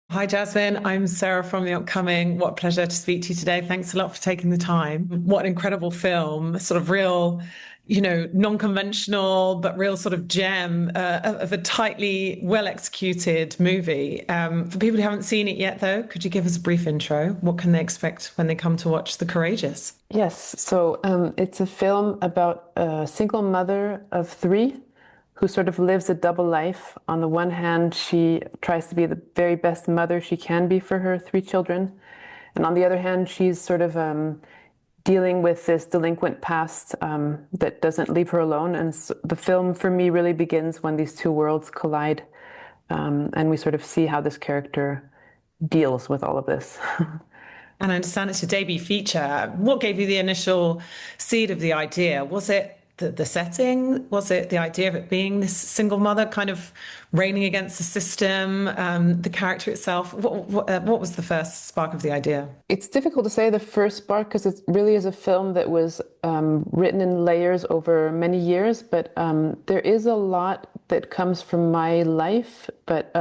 Hi, Jasmine. I'm Sarah from the upcoming. What a pleasure to speak to you today. Thanks a lot for taking the time. What an incredible film, sort of real, non-conventional, but real sort of gem of a tightly well executed movie. For people who haven't seen it yet, though, could you give us a brief intro? What can they expect when they come to watch The Courageous? Yes, so it's a film about a single mother of three who sort of lives a double life. On the one hand, she tries to be the very best mother she can be for her three children. And on the other hand, she's sort of dealing with this delinquent past that doesn't leave her alone. And so the film, for me, really begins when these two worlds collide. And we sort of see how this character deals with all of this. And I understand it's a debut feature. What gave you the initial seed of the idea? Was it the setting? Was it the idea of it being this single mother kind of reigning against the system? The character itself? What was the first spark of the idea? It's difficult to say the first spark because it really is a film that was written in layers over many years, but there is a lot that comes from my life, but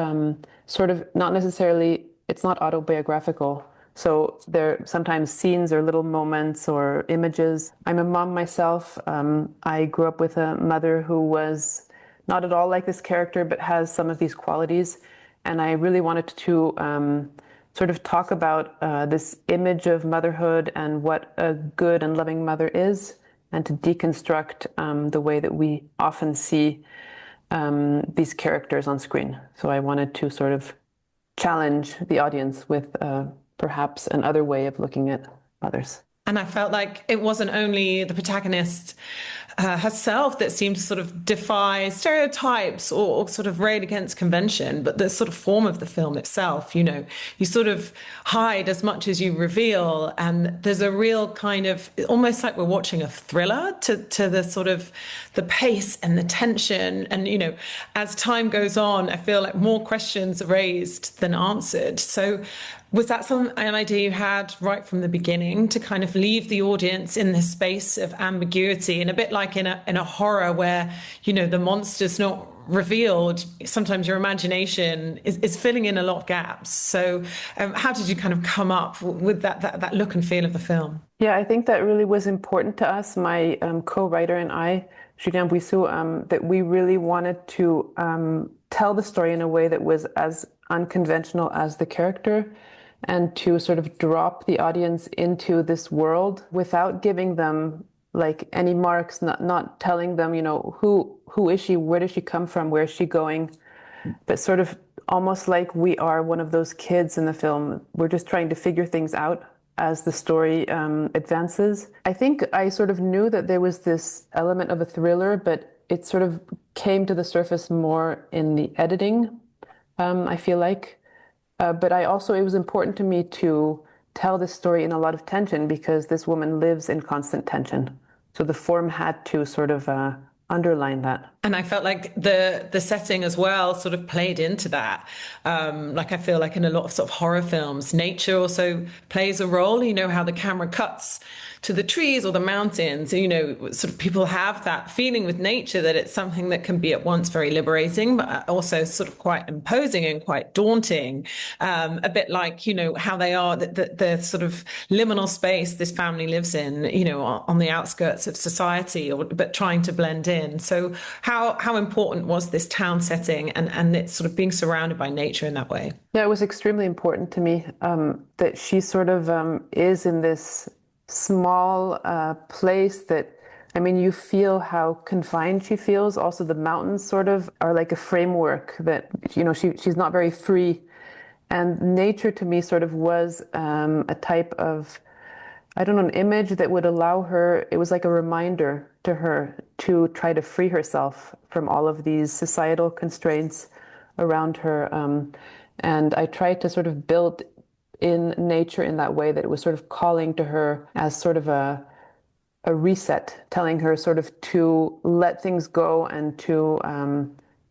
sort of not necessarily, it's not autobiographical. So there are sometimes scenes or little moments or images. I'm a mom myself. I grew up with a mother who was not at all like this character, but has some of these qualities. And I really wanted to sort of talk about this image of motherhood and what a good and loving mother is, and to deconstruct the way that we often see these characters on screen. So I wanted to sort of challenge the audience with perhaps another way of looking at others. And I felt like it wasn't only the protagonist herself that seemed to sort of defy stereotypes or sort of rail against convention, but the sort of form of the film itself. You sort of hide as much as you reveal, and there's a real kind of almost like we're watching a thriller to the sort of the pace and the tension. And as time goes on, I feel like more questions are raised than answered. So was that an idea you had right from the beginning, to kind of leave the audience in this space of ambiguity, and a bit like in a horror where the monster's not revealed? Sometimes your imagination is filling in a lot of gaps. So how did you kind of come up with that look and feel of the film? Yeah, I think that really was important to us, my co-writer and I, Julien Buissou, that we really wanted to tell the story in a way that was as unconventional as the character, and to sort of drop the audience into this world without giving them like any marks, not telling them, who is she, where does she come from, where is she going, but sort of almost like we are one of those kids in the film. We're just trying to figure things out as the story advances. I think I sort of knew that there was this element of a thriller, but it sort of came to the surface more in the editing, I feel like. But it was important to me to tell this story in a lot of tension, because this woman lives in constant tension. So the form had to sort of underline that. And I felt like the setting as well sort of played into that. Like I feel like in a lot of sort of horror films, nature also plays a role. How the camera cuts to the trees or the mountains. Sort of people have that feeling with nature that it's something that can be at once very liberating, but also sort of quite imposing and quite daunting. A bit like, how they are, the sort of liminal space this family lives in, on the outskirts of society, but trying to blend in. So how important was this town setting and it sort of being surrounded by nature in that way? Yeah, it was extremely important to me that she sort of is in this small place that, I mean, you feel how confined she feels. Also, the mountains sort of are like a framework that, she's not very free. And nature to me sort of was a type of, I don't know, an image that would allow her, it was like a reminder to her to try to free herself from all of these societal constraints around her. And I tried to sort of build in nature in that way, that it was sort of calling to her as sort of a reset, telling her sort of to let things go and to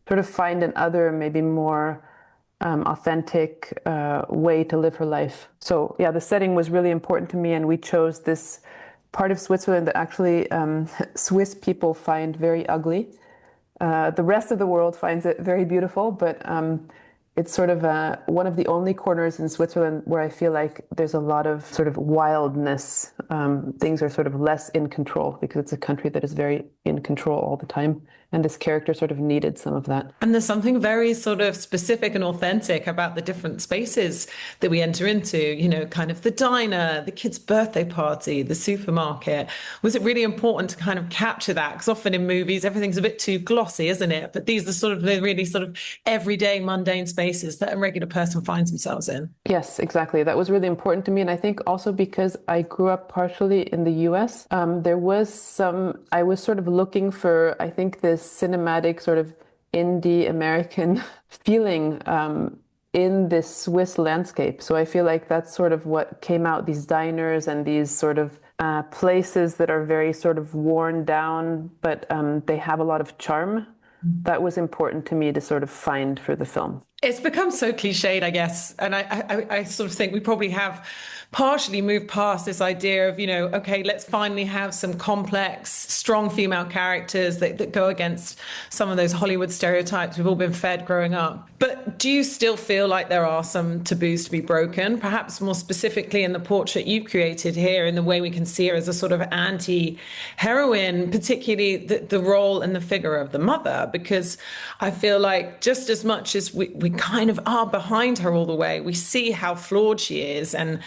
sort of find another, maybe more authentic way to live her life. So yeah, the setting was really important to me, and we chose this part of Switzerland that actually Swiss people find very ugly. The rest of the world finds it very beautiful, but it's sort of one of the only corners in Switzerland where I feel like there's a lot of sort of wildness. Things are sort of less in control because it's a country that is very in control all the time. And this character sort of needed some of that. And there's something very sort of specific and authentic about the different spaces that we enter into, you know, kind of the diner, the kid's birthday party, the supermarket. Was it really important to kind of capture that? Because often in movies, everything's a bit too glossy, isn't it? But these are sort of the really sort of everyday mundane spaces that a regular person finds themselves in. Yes, exactly. That was really important to me. And I think also because I grew up partially in the US, I was sort of looking for, I think, this cinematic sort of indie American feeling in this Swiss landscape. So I feel like that's sort of what came out, these diners and these sort of places that are very sort of worn down, but they have a lot of charm. That was important to me to sort of find for the film. It's become so cliched, I guess. And I sort of think we probably have partially moved past this idea of, you know, okay, let's finally have some complex, strong female characters that go against some of those Hollywood stereotypes we've all been fed growing up. But do you still feel like there are some taboos to be broken, perhaps more specifically in the portrait you've created here, in the way we can see her as a sort of anti-heroine, particularly the role and the figure of the mother? Because I feel like just as much as we kind of are behind her all the way, we see how flawed she is, and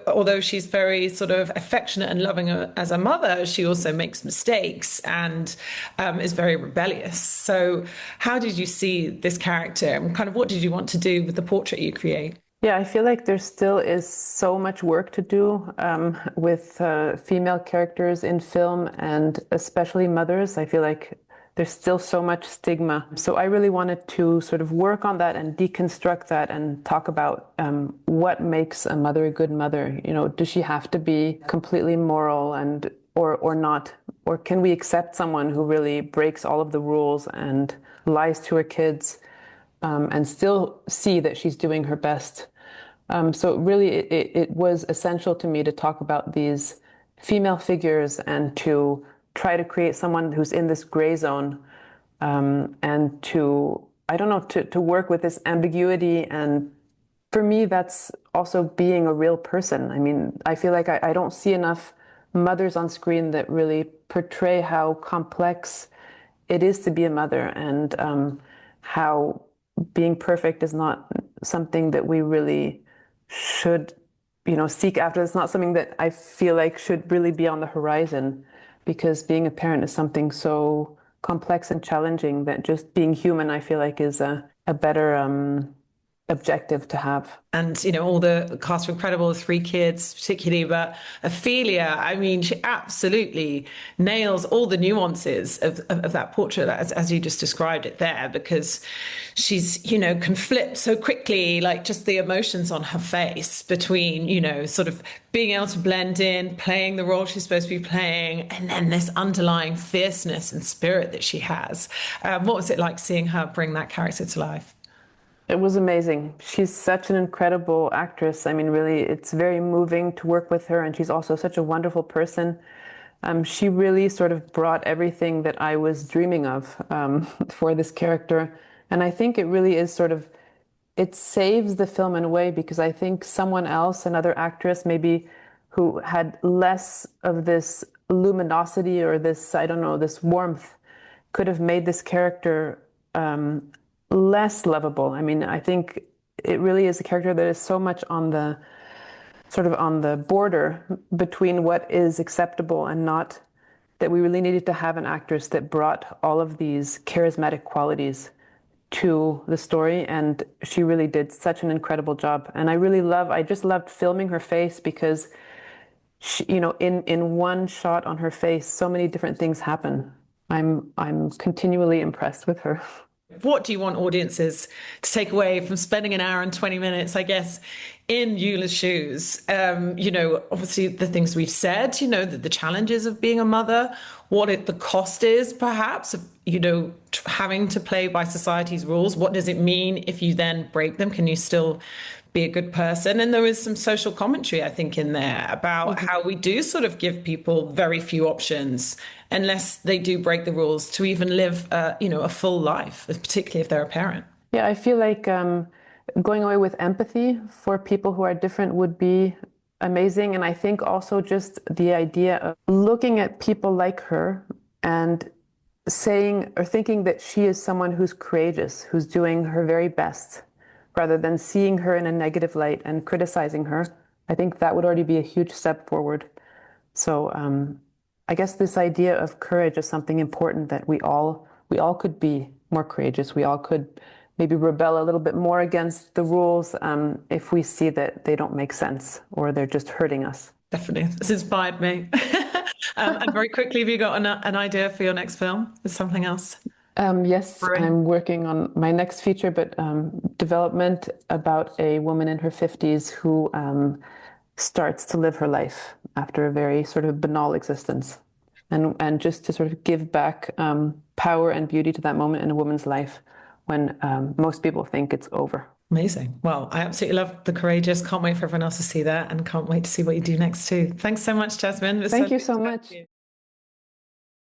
although she's very sort of affectionate and loving as a mother, she also makes mistakes and is very rebellious. So how did you see this character, and kind of what did you want to do with the portrait you create? Yeah, I feel like there still is so much work to do with female characters in film, and especially mothers. I feel like there's still so much stigma. So I really wanted to sort of work on that and deconstruct that and talk about what makes a mother a good mother. You know, does she have to be completely moral and or not? Or can we accept someone who really breaks all of the rules and lies to her kids and still see that she's doing her best? So really, it was essential to me to talk about these female figures and to try to create someone who's in this gray zone, and to work with this ambiguity. And for me, that's also being a real person. I mean, I feel like I don't see enough mothers on screen that really portray how complex it is to be a mother, and how being perfect is not something that we really should, seek after. It's not something that I feel like should really be on the horizon, because being a parent is something so complex and challenging that just being human, I feel like, is a better objective to have. And, you know, all the cast were incredible, the three kids particularly, but Ophélia, I mean, she absolutely nails all the nuances of that portrait as you just described it there, because she's, can flip so quickly, like just the emotions on her face between, sort of being able to blend in, playing the role she's supposed to be playing, and then this underlying fierceness and spirit that she has. What was it like seeing her bring that character to life? It was amazing. She's such an incredible actress. I mean, really, it's very moving to work with her, and she's also such a wonderful person. She really sort of brought everything that I was dreaming of for this character. And I think it really is it saves the film in a way, because I think someone else, another actress maybe, who had less of this luminosity or this, I don't know, this warmth, could have made this character less lovable. I mean, I think it really is a character that is so much on the border between what is acceptable and not, that we really needed to have an actress that brought all of these charismatic qualities to the story, and she really did such an incredible job. And I just loved filming her face, because she, in one shot on her face, so many different things happen. I'm continually impressed with her. What do you want audiences to take away from spending an hour and 20 minutes, I guess, in Eula's shoes? Obviously the things we've said, the challenges of being a mother, the cost is perhaps of, having to play by society's rules. What does it mean if you then break them? Can you still be a good person? And there is some social commentary, I think, in there about how we do sort of give people very few options unless they do break the rules to even live, a full life, particularly if they're a parent. Yeah, I feel like going away with empathy for people who are different would be amazing. And I think also just the idea of looking at people like her and saying or thinking that she is someone who's courageous, who's doing her very best, rather than seeing her in a negative light and criticizing her. I think that would already be a huge step forward. So I guess this idea of courage is something important that we all could be more courageous. We all could maybe rebel a little bit more against the rules if we see that they don't make sense or they're just hurting us. Definitely. This inspired me. And very quickly, have you got an idea for your next film? Is something else? Yes, Brewing? I'm working on my next feature, but development about a woman in her 50s who starts to live her life after a very sort of banal existence. And just to sort of give back power and beauty to that moment in a woman's life when most people think it's over. Amazing. Well, I absolutely love The Courageous. Can't wait for everyone else to see that and can't wait to see what you do next too. Thanks so much, Jasmine. It was so Thank you good to so chat much. to you.